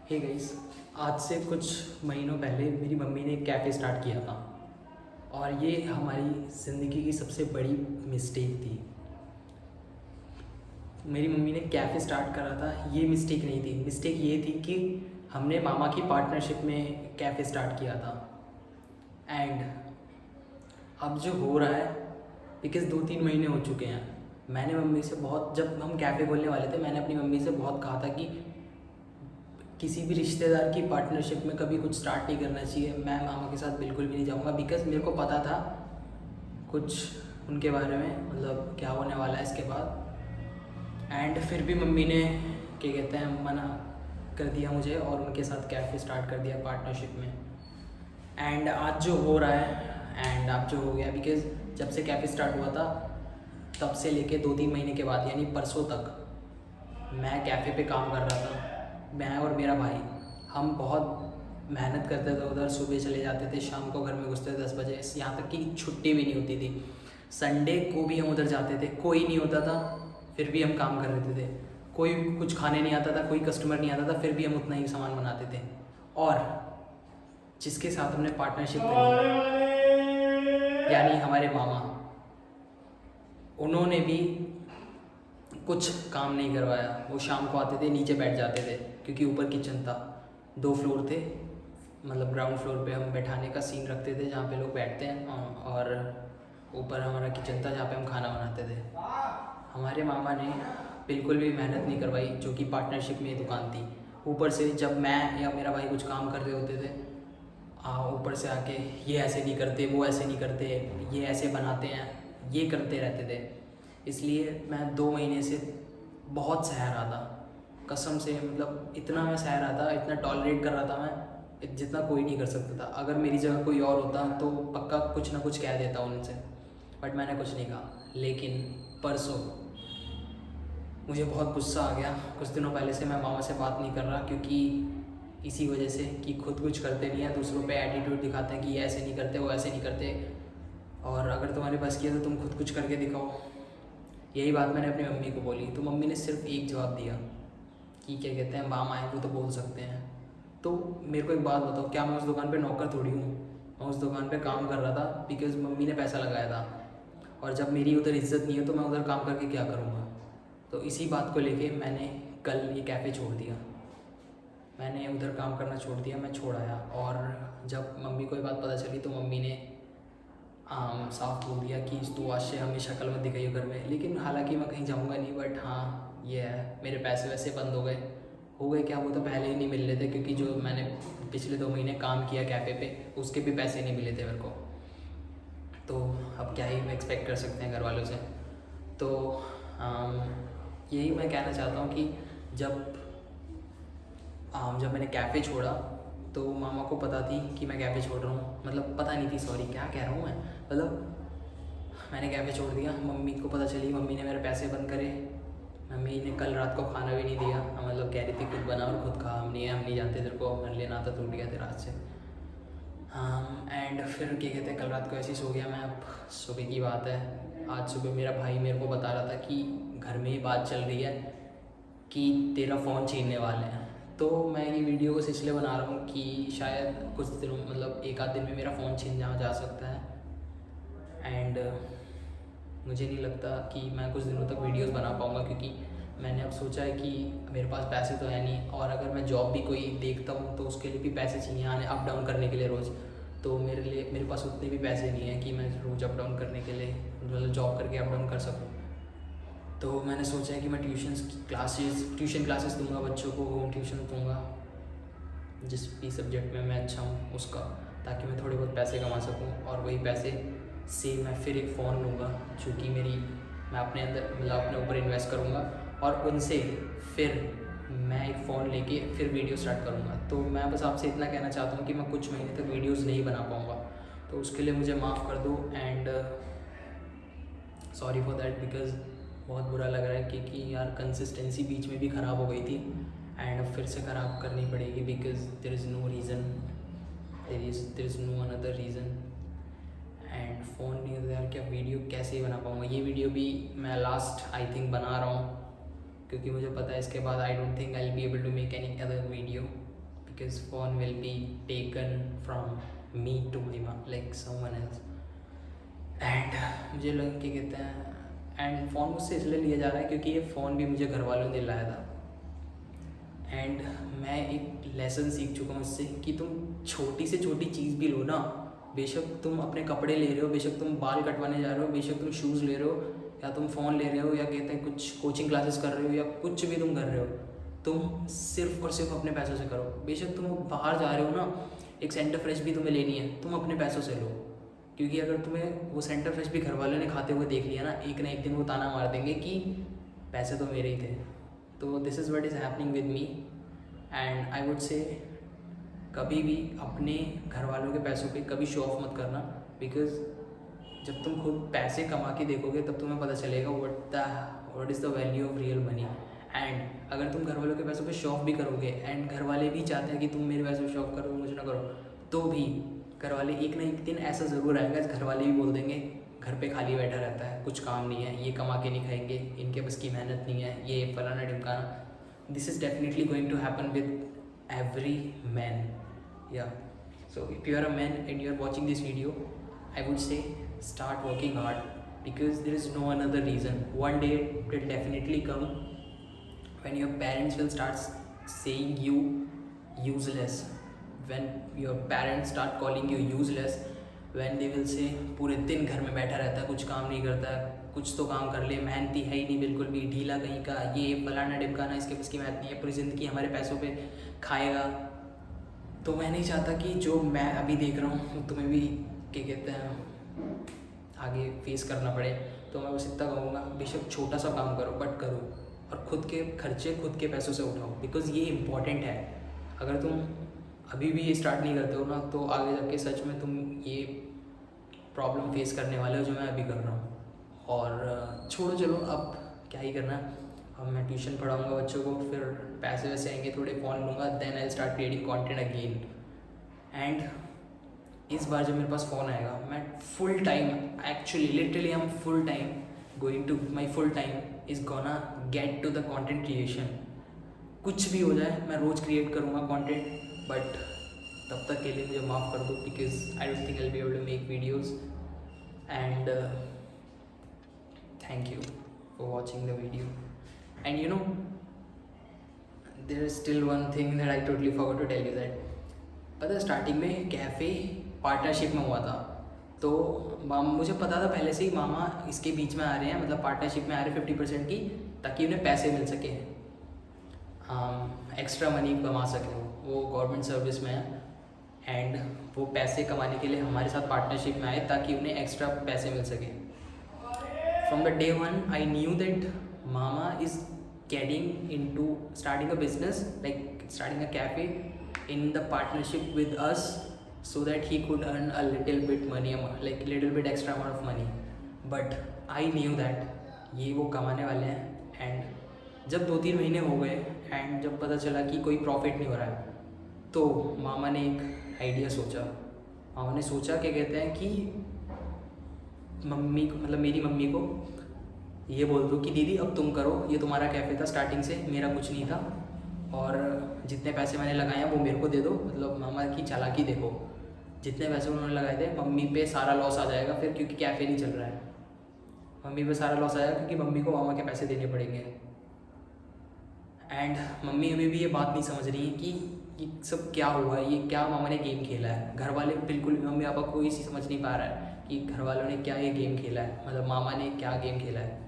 Hey guys, आज से कुछ महीनों पहले मेरी मम्मी ने एक कैफ़े स्टार्ट किया था और ये हमारी ज़िंदगी की सबसे बड़ी मिस्टेक थी। मेरी मम्मी ने कैफ़े स्टार्ट करा था, ये मिस्टेक नहीं थी। मिस्टेक ये थी कि हमने मामा की पार्टनरशिप में कैफ़े स्टार्ट किया था। एंड अब जो हो रहा है, बिकॉज़ 2-3 महीने हो चुके हैं, मैंने मम्मी से बहुत, जब हम कैफ़े खोलने वाले थे, मैंने अपनी मम्मी से बहुत कहा था कि किसी भी रिश्तेदार की पार्टनरशिप में कभी कुछ स्टार्ट नहीं करना चाहिए। मैं मामा के साथ बिल्कुल भी नहीं जाऊँगा, बिकॉज़ मेरे को पता था कुछ उनके बारे में, मतलब क्या होने वाला है इसके बाद। एंड फिर भी मम्मी ने क्या कहते हैं मना कर दिया मुझे और उनके साथ कैफ़े स्टार्ट कर दिया पार्टनरशिप में। एंड आज जो हो रहा है, एंड अब जो हो गया, बिकॉज़ जब से कैफ़े स्टार्ट हुआ था तब से लेके 2-3 महीने के बाद यानी परसों तक मैं कैफ़े पे काम कर रहा था। मैं और मेरा भाई, हम बहुत मेहनत करते थे उधर। सुबह चले जाते थे, शाम को घर में घुसते थे 10 बजे। यहाँ तक कि छुट्टी भी नहीं होती थी। संडे को भी हम उधर जाते थे, कोई नहीं होता था फिर भी हम काम कर लेते थे। कोई कुछ खाने नहीं आता था, कोई कस्टमर नहीं आता था, फिर भी हम उतना ही सामान बनाते थे। और जिसके साथ हमने पार्टनरशिप करी यानी हमारे मामा, उन्होंने भी कुछ काम नहीं करवाया। वो शाम को आते थे, नीचे बैठ जाते थे क्योंकि ऊपर किचन था। 2 फ्लोर थे, मतलब ग्राउंड फ्लोर पे हम बैठाने का सीन रखते थे जहाँ पे लोग बैठते हैं, और ऊपर हमारा किचन था जहाँ पे हम खाना बनाते थे। हमारे मामा ने बिल्कुल भी मेहनत नहीं करवाई, जो कि पार्टनरशिप में दुकान थी। ऊपर से जब मैं या मेरा भाई कुछ काम कर रहे होते थे, ऊपर से आके ये ऐसे नहीं करते, वो ऐसे नहीं करते, ये ऐसे बनाते हैं, ये करते रहते थे। इसलिए मैं 2 महीने से बहुत सह रहा था, कसम से। मतलब इतना मैं सह रहा था, इतना टॉलरेट कर रहा था मैं, जितना कोई नहीं कर सकता था। अगर मेरी जगह कोई और होता तो पक्का कुछ ना कुछ कह देता उनसे, बट मैंने कुछ नहीं कहा। लेकिन परसों मुझे बहुत गुस्सा आ गया। कुछ दिनों पहले से मैं मामा से बात नहीं कर रहा, क्योंकि इसी वजह से कि खुद कुछ करते नहीं हैं, दूसरों पे एटीट्यूड दिखाते हैं कि ये ऐसे नहीं करते, वो ऐसे नहीं करते, और अगर तुम्हारे पास किया तो तुम खुद कुछ करके दिखाओ। यही बात मैंने अपनी मम्मी को बोली, तो मम्मी ने सिर्फ एक जवाब दिया कि क्या कहते हैं, मामा आए वो तो बोल सकते हैं। तो मेरे को एक बात बताओ, क्या मैं उस दुकान पे नौकर थोड़ी हूँ? मैं उस दुकान पे काम कर रहा था बिकॉज़ मम्मी ने पैसा लगाया था, और जब मेरी उधर इज्जत नहीं है तो मैं उधर काम करके क्या करूँगा? तो इसी बात को लेके मैंने कल ये कैफ़े छोड़ दिया। मैंने उधर काम करना छोड़ दिया, मैं छोड़ आया। और जब मम्मी को ये बात पता चली तो मम्मी ने साफ बोल दिया कि तू आज से हमें शक्ल मत दिखाइए घर में। लेकिन हालांकि मैं कहीं जाऊंगा नहीं, बट हाँ ये है, मेरे पैसे वैसे बंद हो गए क्या? वो तो पहले ही नहीं मिल रहे थे, क्योंकि जो मैंने पिछले 2 महीने काम किया कैफ़े पे, उसके भी पैसे नहीं मिले थे मेरे को। तो अब क्या ही एक्सपेक्ट कर सकते हैं घर वालों से। तो यही मैं कहना चाहता हूँ कि जब मैंने कैफ़े छोड़ा तो मामा को पता थी कि मैं कैफ़े छोड़ रहा हूँ। मतलब पता नहीं थी, सॉरी क्या कह रहा हूँ मैं, मतलब मैंने कैफ़े छोड़ दिया। मम्मी को पता चली, मम्मी ने मेरे पैसे बंद करे। मम्मी ने कल रात को खाना भी नहीं दिया। मतलब कह रही थी खुद बना और खुद खा। हम नहीं जानते तेरे को, मेरे लिए नाता टूट गया तेरा हाथ से। हाँ, एंड फिर क्या कहते हैं, कल रात को ऐसे ही सो गया मैं। अब सुबह की बात है, आज सुबह मेरा भाई मेरे को बता रहा था कि घर में ही बात चल रही है कि तेरा फ़ोन छीनने वाले हैं। तो मैं ये वीडियो को इसलिए बना रहा हूँ कि शायद कुछ दिनों, मतलब 1 आध दिन में मेरा फ़ोन छीन जा सकता है। एंड मुझे नहीं लगता कि मैं कुछ दिनों तक वीडियोस बना पाऊँगा, क्योंकि मैंने अब सोचा है कि मेरे पास पैसे तो है नहीं, और अगर मैं जॉब भी कोई देखता हूँ तो उसके लिए भी पैसे चाहिए आने अप डाउन करने के लिए रोज़। तो मेरे पास उतने भी पैसे नहीं हैं कि मैं रोज़ अप डाउन करने के लिए, मतलब जॉब करके अप डाउन कर सकूँ। तो मैंने सोचा है कि मैं ट्यूशन क्लासेस दूंगा बच्चों को, होम ट्यूशन दूंगा जिस भी सब्जेक्ट में मैं अच्छा हूँ उसका, ताकि मैं थोड़े बहुत पैसे कमा सकूँ। और वही पैसे से मैं फिर एक फ़ोन लूँगा, जो कि मैं अपने अंदर, मतलब अपने ऊपर इन्वेस्ट करूँगा, और उनसे फिर मैं एक फ़ोन लेके फिर वीडियो स्टार्ट करूँगा। तो मैं बस आपसे इतना कहना चाहता हूँ कि मैं कुछ महीने तक वीडियोज़ नहीं बना पाऊँगा, तो उसके लिए मुझे माफ़ कर दो। And sorry for that, because बहुत बुरा लग रहा है, क्योंकि यार कंसिस्टेंसी बीच में भी ख़राब हो गई थी, एंड अब फिर से ख़राब करनी पड़ेगी, because there is no reason, there is no another reason. And phone नहीं होता यार, क्या वीडियो कैसे ही बना पाऊँगा? ये वीडियो भी मैं लास्ट आई थिंक बना रहा हूँ, क्योंकि मुझे पता है इसके बाद I don't think I will be able to make any other video. because phone will be taken from me to my mom, like someone else. And मुझे लगा क्या कहते हैं, एंड फ़ोन मुझसे इसलिए लिया जा रहा है क्योंकि ये फ़ोन भी मुझे घर वालों ने दिलाया था। एंड मैं एक लेसन सीख चुका हूँ उससे कि तुम छोटी से छोटी चीज़ भी लो ना, बेशक तुम अपने कपड़े ले रहे हो, बेशक तुम बाल कटवाने जा रहे हो, बेशक तुम शूज़ ले रहे हो, या तुम फ़ोन ले रहे हो, या कहते हैं कुछ कोचिंग क्लासेस कर रहे हो, या कुछ भी तुम कर रहे हो, तुम सिर्फ और सिर्फ अपने पैसों से करो। बेशक तुम बाहर जा रहे हो ना, एक सेंटर फ्रेश भी तुम्हें लेनी है, तुम अपने पैसों से लो, क्योंकि अगर तुम्हें वो सेंटर फ्रेश भी घर वालों ने खाते हुए देख लिया ना एक दिन वो ताना मार देंगे कि पैसे तो मेरे ही थे। तो this is what is happening with me, and I would से कभी भी अपने घर वालों के पैसों पे कभी शो ऑफ मत करना, बिकॉज जब तुम खुद पैसे कमा के देखोगे तब तुम्हें पता चलेगा what is the value of real money. And अगर तुम घर वालों के पैसों पे शो ऑफ भी करोगे, एंड घर वाले भी चाहते हैं कि तुम मेरे पैसों पे शो ऑफ करो, मुझे ना करो, तो भी घर वाले एक ना एक दिन ऐसा ज़रूर आएगा, घर वाले भी बोल देंगे घर पे खाली बैठा रहता है, कुछ काम नहीं है, ये कमा के नहीं खाएंगे, इनके बस की मेहनत नहीं है, ये फलाना ढिमकाना। This is definitely going to happen with every man, yeah so if you are a man and you are watching this video, I would say start working hard, because there is no another reason. One day it will definitely come when your parents will start saying you useless, when your parents start calling you useless, when they will say पूरे दिन घर में बैठा रहता है, कुछ काम नहीं करता है, कुछ तो काम कर ले, मेहनती है ही नहीं बिल्कुल भी, ढीला कहीं का, ये फलाना ढिमकाना, इसके बस की मेहनत नहीं है, पूरी ज़िंदगी हमारे पैसों पे खाएगा। तो मैं नहीं चाहता कि जो मैं अभी देख रहा हूँ तुम्हें भी क्या कहते हैं आगे फेस करना पड़े। तो मैं बस इतना कहूँगा, बेशक छोटा सा काम करो बट करो, और खुद के खर्चे खुद के पैसों से उठाओ, बिकॉज़ ये इम्पॉर्टेंट है। अगर तुम अभी भी ये स्टार्ट नहीं करते हो ना, तो आगे जाके सच में तुम ये प्रॉब्लम फेस करने वाले हो जो मैं अभी कर रहा हूँ। और छोड़ो, चलो अब क्या ही करना। अब मैं ट्यूशन पढ़ाऊँगा बच्चों को, फिर पैसे वैसे आएंगे, थोड़े फ़ोन लूँगा, then I start creating content again. And इस बार जब मेरे पास फ़ोन आएगा, मैं full time, actually literally I am full time going to, my full time is gonna get to the content creation. कुछ भी हो जाए मैं रोज़ क्रिएट करूँगा कंटेंट, बट तब तक के लिए मुझे माफ़ कर दो, because I don't think I will be able to make videos. And thank you for watching the video. And you know there is still one thing that I totally forgot to tell you that, पता है starting में cafe partnership में हुआ था, तो मुझे पता था पहले से ही मामा इसके बीच में आ रहे हैं, मतलब पार्टनरशिप में आ रहे हैं 50% की, ताकि उन्हें पैसे मिल सके, एक्स्ट्रा मनी कमा सके। वो गवर्नमेंट सर्विस में है, एंड वो पैसे कमाने के लिए हमारे साथ पार्टनरशिप में आए ताकि उन्हें एक्स्ट्रा पैसे मिल सके। From the day one I knew that mama is getting into starting a business, like starting a cafe in the partnership with us, so that he could earn a little bit money, like little bit extra amount of money. But I knew that ये वो कमाने वाले हैं। And जब 2-3 महीने हो गए and जब पता चला कि कोई प्रॉफिट नहीं हो रहा है, तो मामा ने एक आइडिया सोचा। मामा ने सोचा क्या कहते हैं कि मम्मी को, मतलब मेरी मम्मी को ये बोल दो कि दीदी अब तुम करो, ये तुम्हारा कैफ़े था स्टार्टिंग से, मेरा कुछ नहीं था, और जितने पैसे मैंने लगाए हैं वो मेरे को दे दो। मतलब मामा की चालाकी देखो, जितने पैसे उन्होंने लगाए थे मम्मी पे सारा लॉस आ जाएगा फिर, क्योंकि कैफ़े नहीं चल रहा है, मम्मी पे सारा लॉस आएगा क्योंकि मम्मी को मामा के पैसे देने पड़ेंगे। एंड मम्मी अभी भी ये बात नहीं समझ रही है कि ये सब क्या हुआ है, ये क्या मामा ने गेम खेला है। घर वाले बिल्कुल, मम्मी पापा कोई इसी समझ नहीं पा रहा है कि घर वालों ने क्या ये गेम खेला है, मतलब मामा ने क्या गेम खेला है।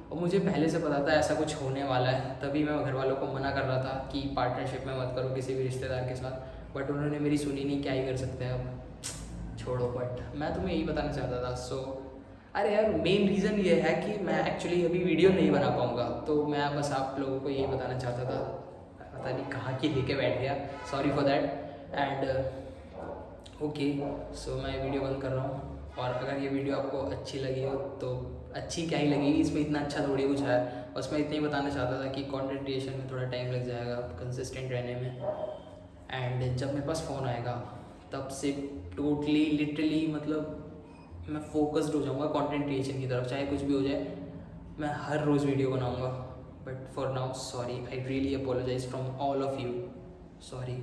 और मुझे पहले से पता था ऐसा कुछ होने वाला है, तभी मैं घर वालों को मना कर रहा था कि पार्टनरशिप में मत करो किसी भी रिश्तेदार के साथ, बट उन्होंने मेरी सुनी नहीं, क्या ही कर सकते हैं अब, छोड़ो। बट मैं तुम्हें यही बताना चाहता था। सो अरे यार, मेन रीज़न ये है कि मैं एक्चुअली अभी वीडियो नहीं बना पाऊँगा, तो मैं बस आप लोगों को यही बताना चाहता था। पता नहीं कहाँ की लेके बैठ गया, sorry for that. And okay, so मैं वीडियो बंद कर रहा हूँ। और अगर ये वीडियो आपको अच्छी लगी हो तो अच्छी क्या ही लगेगी, इसमें इतना अच्छा थोड़ी कुछ है, बस मैं इतना ही बताना चाहता था कि कंटेंट क्रिएशन में थोड़ा टाइम लग जाएगा कंसिस्टेंट रहने में। एंड जब मेरे पास फ़ोन आएगा तब से टोटली लिटरली, मतलब मैं फोकस्ड हो जाऊँगा कंटेंट क्रिएशन की तरफ, चाहे कुछ भी हो जाए, मैं हर रोज़ वीडियो बनाऊँगा। But for now sorry, I really apologise from all of you, sorry.